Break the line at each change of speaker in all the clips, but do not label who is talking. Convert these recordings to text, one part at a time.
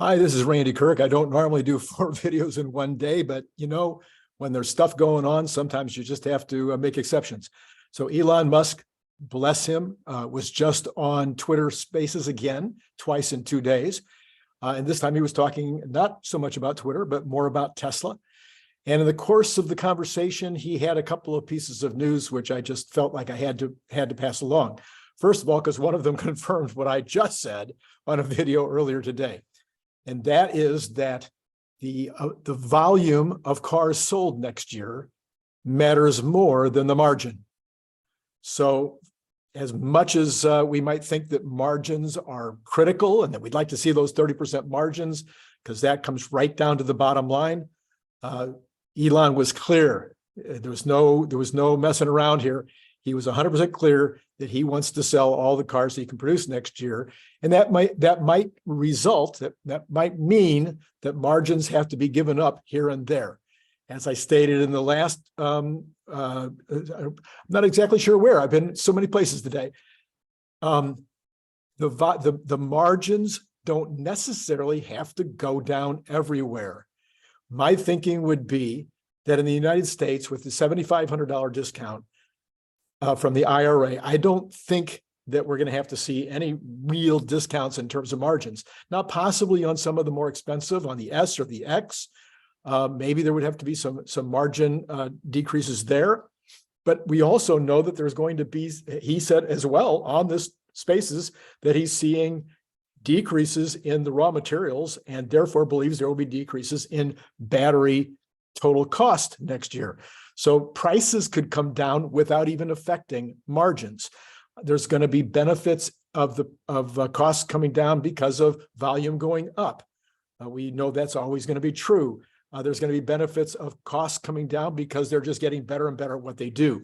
Hi, this is Randy Kirk. I don't normally do 4 videos in one day, but when there's stuff going on, sometimes you just have to make exceptions. So Elon Musk, bless him, was just on Twitter Spaces again, twice in 2 days. And this time he was talking not so much about Twitter, but more about Tesla. And in the course of the conversation, he had a couple of pieces of news, which I just felt like I had to pass along. First of all, because one of them confirmed what I just said on a video earlier today. And that is that the volume of cars sold next year matters more than the margin. So as much as we might think that margins are critical and that we'd like to see those 30% margins, because that comes right down to the bottom line, Elon was clear. There was no messing around here. He was 100% clear that he wants to sell all the cars he can produce next year. And that might mean that margins have to be given up here and there. As I stated in the last, I'm not exactly sure where, I've been so many places today. The margins don't necessarily have to go down everywhere. My thinking would be that in the United States, with the $7,500 discount from the IRA, I don't think that we're going to have to see any real discounts in terms of margins. Now, possibly on some of the more expensive, on the S or the X, maybe there would have to be some margin decreases there. But we also know that there's going to be, he said as well on this Spaces, that he's seeing decreases in the raw materials and therefore believes there will be decreases in battery total cost next year. So prices could come down without even affecting margins. There's going to be benefits of costs coming down because of volume going up. We know that's always going to be true. There's going to be benefits of costs coming down because they're just getting better and better at what they do.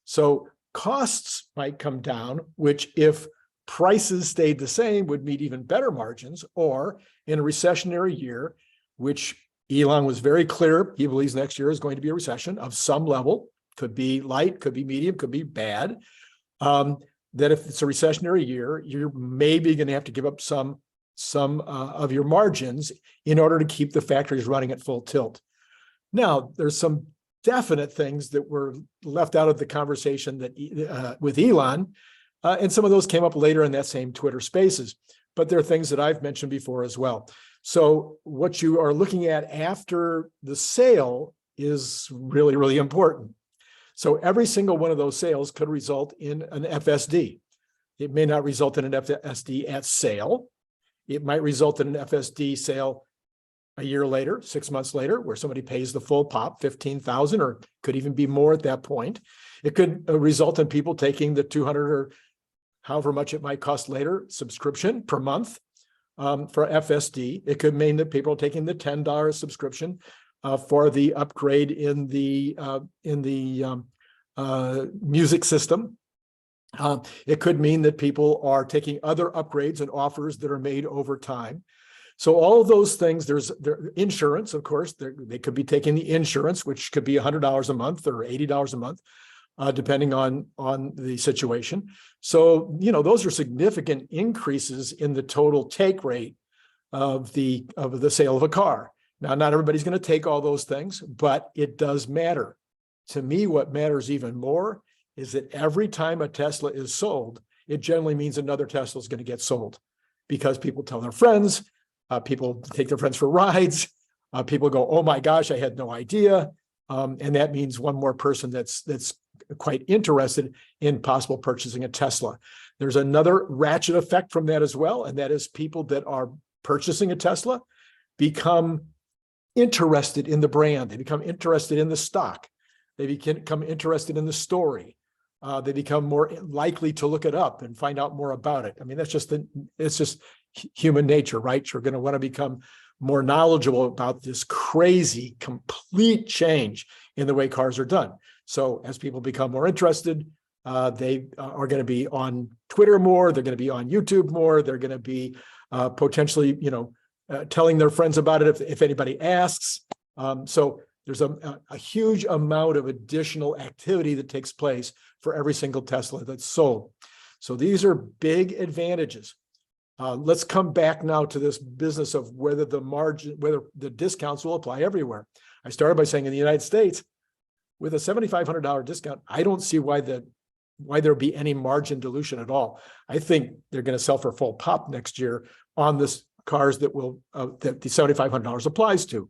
So costs might come down, which if prices stayed the same would mean even better margins, or in a recessionary year, which Elon was very clear, he believes next year is going to be a recession of some level, could be light, could be medium, could be bad, that if it's a recessionary year, you're maybe going to have to give up some of your margins in order to keep the factories running at full tilt. Now, there's some definite things that were left out of the conversation that with Elon, and some of those came up later in that same Twitter Spaces, but there are things that I've mentioned before as well. So what you are looking at after the sale is really, really important. So every single one of those sales could result in an FSD. It may not result in an FSD at sale. It might result in an FSD sale a year later, 6 months later, where somebody pays the full pop, $15,000, or could even be more at that point. It could result in people taking the $200 or however much it might cost later subscription per month for FSD. It could mean that people are taking the $10 subscription for the upgrade in the music system. It could mean that people are taking other upgrades and offers that are made over time. So all of those things, there's insurance, of course, they could be taking the insurance, which could be $100 a month or $80 a month, depending on the situation. So, those are significant increases in the total take rate of the sale of a car. Now, not everybody's going to take all those things, but it does matter. To me, what matters even more is that every time a Tesla is sold, it generally means another Tesla is going to get sold, because people tell their friends, people take their friends for rides, people go, oh my gosh, I had no idea. And that means one more person that's quite interested in possible purchasing a Tesla. There's another ratchet effect from that as well, and that is people that are purchasing a Tesla become interested in the brand. They become interested in the stock. They become interested in the story. They become more likely to look it up and find out more about it. I mean, it's just human nature, right? You're going to want to become more knowledgeable about this crazy, complete change in the way cars are done. So as people become more interested, they are going to be on Twitter more, they're going to be on YouTube more, they're going to be potentially, telling their friends about it if anybody asks. So there's a huge amount of additional activity that takes place for every single Tesla that's sold. So these are big advantages. Let's come back now to this business of whether the discounts will apply everywhere. I started by saying in the United States, with a $7,500 discount, I don't see why there'll be any margin dilution at all. I think they're going to sell for full pop next year on this cars that that the $7,500 applies to.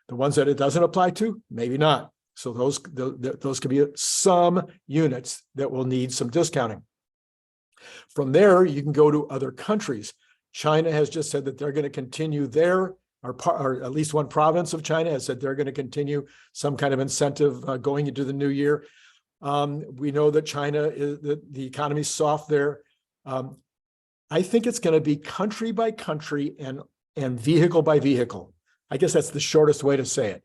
The ones that it doesn't apply to, maybe not. So those could be some units that will need some discounting. From there, you can go to other countries. China has just said that they're going to continue or at least one province of China has said they're going to continue some kind of incentive going into the new year. We know that China, the economy is soft there. I think it's going to be country by country and vehicle by vehicle. I guess that's the shortest way to say it.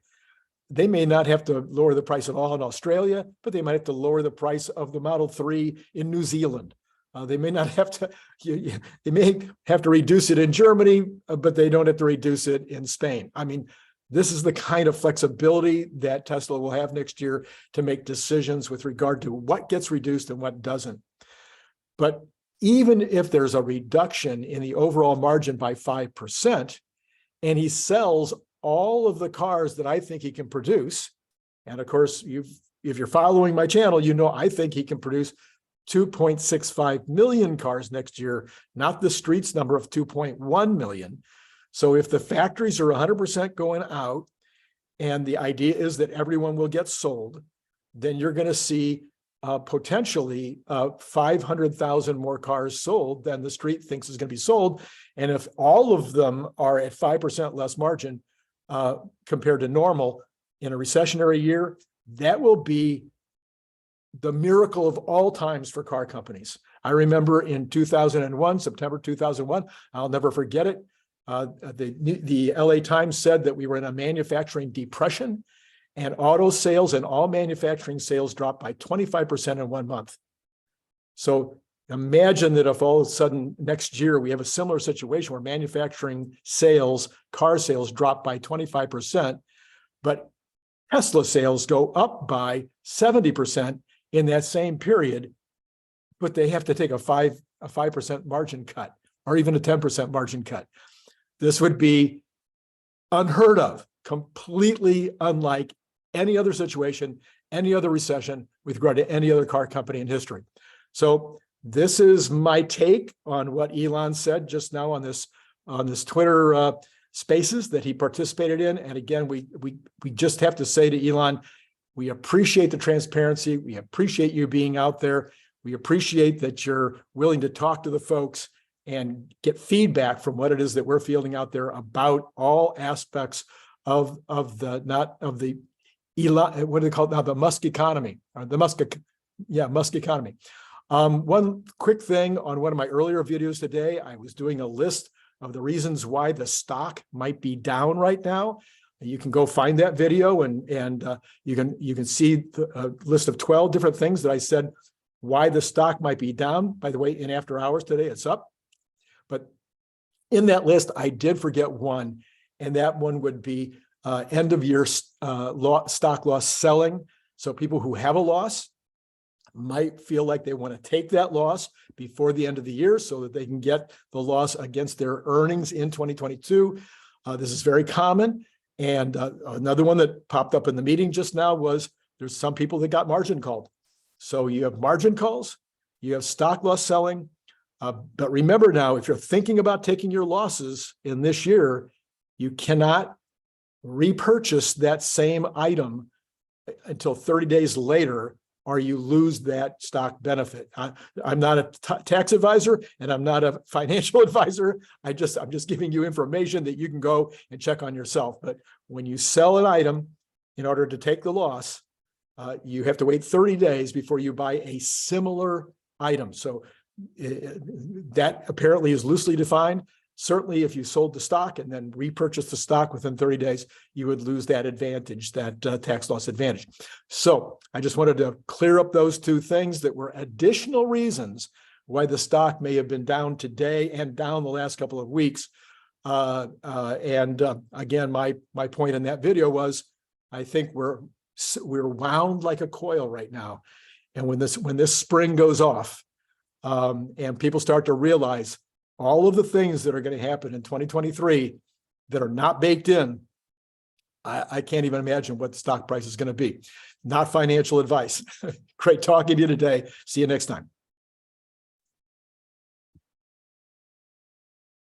They may not have to lower the price at all in Australia, but they might have to lower the price of the Model 3 in New Zealand. They may not have to, they may have to reduce it in Germany, but they don't have to reduce it in Spain. I mean, this is the kind of flexibility that Tesla will have next year to make decisions with regard to what gets reduced and what doesn't. But even if there's a reduction in the overall margin by 5%, and he sells all of the cars that I think he can produce, and of course, if you're following my channel, you know I think he can produce 2.65 million cars next year, not the streets number of 2.1 million. So if the factories are 100% going out, and the idea is that everyone will get sold, then you're going to see potentially 500,000 more cars sold than the street thinks is going to be sold. And if all of them are at 5% less margin compared to normal in a recessionary year, that will be the miracle of all times for car companies. I remember in 2001, September 2001, I'll never forget it. The LA Times said that we were in a manufacturing depression, and auto sales and all manufacturing sales dropped by 25% in 1 month. So imagine that if all of a sudden next year we have a similar situation where manufacturing sales, car sales drop by 25%, but Tesla sales go up by 70% in that same period, but they have to take a 5% margin cut or even a 10% margin cut. This would be unheard of, completely unlike any other situation, any other recession with regard to any other car company in history. So this is my take on what Elon said just now on this Twitter Spaces that he participated in. And again, we just have to say to Elon, we appreciate the transparency. We appreciate you being out there. We appreciate that you're willing to talk to the folks and get feedback from what it is that we're fielding out there about all aspects of the Elon, what do they call it now? The Musk economy, or the Musk economy. One quick thing on one of my earlier videos today, I was doing a list of the reasons why the stock might be down right now. You can go find that video and you can see a list of 12 different things that I said why the stock might be down. By the way, in after hours today, it's up. But in that list, I did forget one, and that one would be end of year stock loss selling. So people who have a loss might feel like they want to take that loss before the end of the year so that they can get the loss against their earnings in 2022. This is very common. And another one that popped up in the meeting just now was there's some people that got margin called. So you have margin calls, you have stock loss selling. But remember now, if you're thinking about taking your losses in this year, you cannot repurchase that same item until 30 days later, or you lose that stock benefit. I'm not a tax advisor and I'm not a financial advisor. I'm just giving you information that you can go and check on yourself. But when you sell an item in order to take the loss, you have to wait 30 days before you buy a similar item. So that apparently is loosely defined. Certainly, if you sold the stock and then repurchased the stock within 30 days, you would lose that advantage, that tax loss advantage. So I just wanted to clear up those two things that were additional reasons why the stock may have been down today and down the last couple of weeks. Again, my point in that video was, I think we're wound like a coil right now. And when this spring goes off and people start to realize, all of the things that are going to happen in 2023 that are not baked in, I can't even imagine what the stock price is going to be. Not financial advice. Great talking to you today. See you next time.